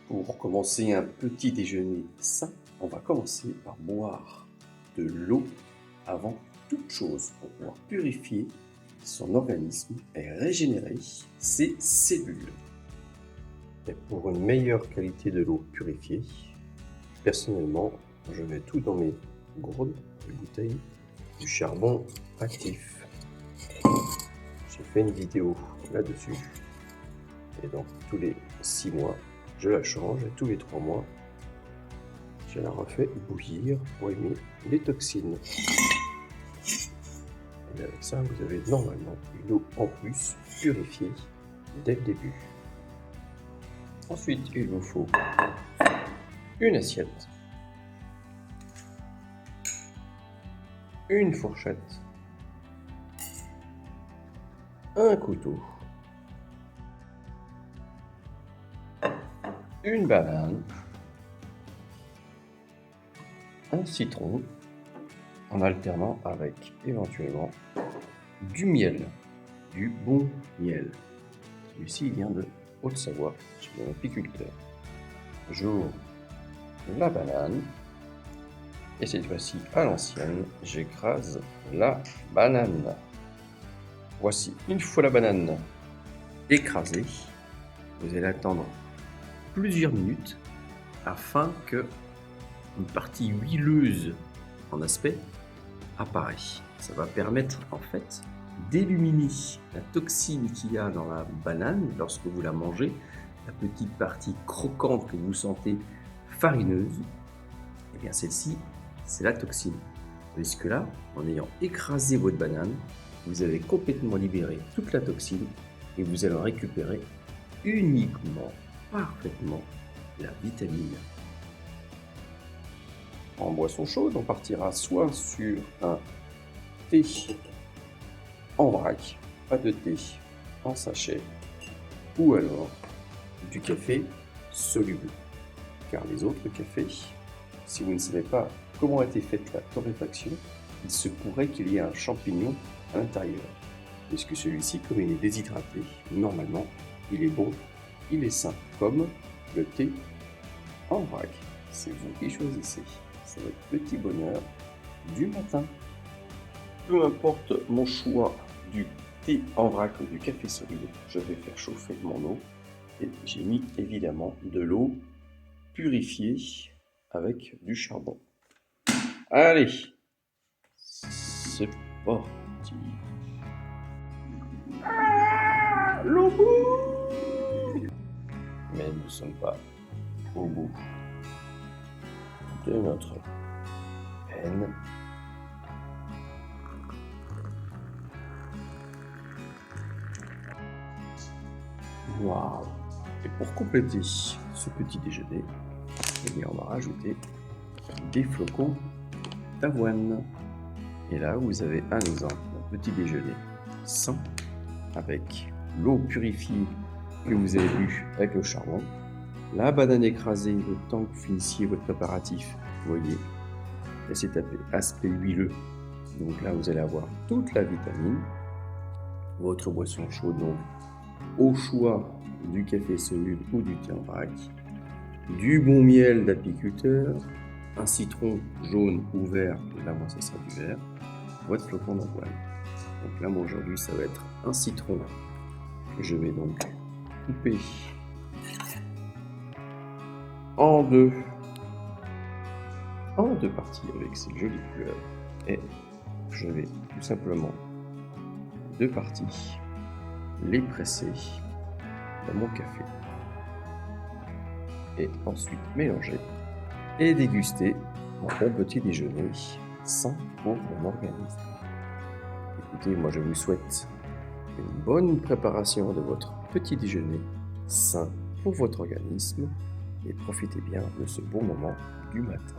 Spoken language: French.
Pour commencer un petit déjeuner sain, on va commencer par boire de l'eau avant toute chose pour pouvoir purifier son organisme et régénérer ses cellules. Et pour une meilleure qualité de l'eau purifiée, personnellement, je mets tout dans mes gourdes, mes bouteilles, du charbon actif. J'ai fait une vidéo là-dessus. Et donc tous les 6 mois, je la change et tous les 3 mois, je la refais bouillir pour éliminer les toxines. Et avec ça, vous avez normalement une eau en plus purifiée dès le début. Ensuite, il vous faut une assiette, une fourchette, un couteau, une banane, un citron, en alternant avec éventuellement du miel, du bon miel. Celui-ci vient de Haute-Savoie, chez un apiculteur. J'ouvre la banane et cette fois-ci à l'ancienne, j'écrase la banane. Voici, une fois la banane écrasée, vous allez attendre plusieurs minutes afin que une partie huileuse en aspect apparaît. Ça va permettre en fait d'éliminer la toxine qu'il y a dans la banane lorsque vous la mangez, la petite partie croquante que vous sentez farineuse. Et bien celle-ci, c'est la toxine. Parce que là, en ayant écrasé votre banane, vous avez complètement libéré toute la toxine et vous allez récupérer uniquement, parfaitement, la vitamine. En boisson chaude, on partira soit sur un thé en vrac, pas de thé en sachet, ou alors du café soluble. Car les autres cafés, si vous ne savez pas comment a été faite la torréfaction, il se pourrait qu'il y ait un champignon à l'intérieur. Puisque celui-ci, comme il est déshydraté, normalement, il est bon, il est sain, comme le thé en vrac. C'est vous qui choisissez. C'est votre petit bonheur du matin. Peu importe mon choix du thé en vrac ou du café solide, je vais faire chauffer mon eau et j'ai mis évidemment de l'eau purifiée avec du charbon. Allez, c'est parti. L'eau bout. Mais nous ne sommes pas au bout de notre peine. Waouh! Et pour compléter ce petit déjeuner, eh bien, on va rajouter des flocons d'avoine. Et là, vous avez un exemple d'un petit déjeuner sain avec l'eau purifiée que vous avez bu avec le charbon, la banane écrasée le temps que vous finissiez votre préparatif, vous voyez, et cet aspect huileux. Donc là, vous allez avoir toute la vitamine, votre boisson chaude, donc au choix du café soluble ou du thé en vrac, du bon miel d'apiculteur, un citron jaune ou vert, là moi ça sera du vert, votre flocon d'avoine. Donc là moi aujourd'hui ça va être un citron que je vais donc couper en deux parties avec cette jolie couleur et je vais tout simplement deux parties les presser dans mon café et ensuite mélanger et déguster mon bon petit déjeuner sain pour mon organisme. Écoutez, moi je vous souhaite une bonne préparation de votre petit déjeuner sain pour votre organisme et profitez bien de ce bon moment du matin.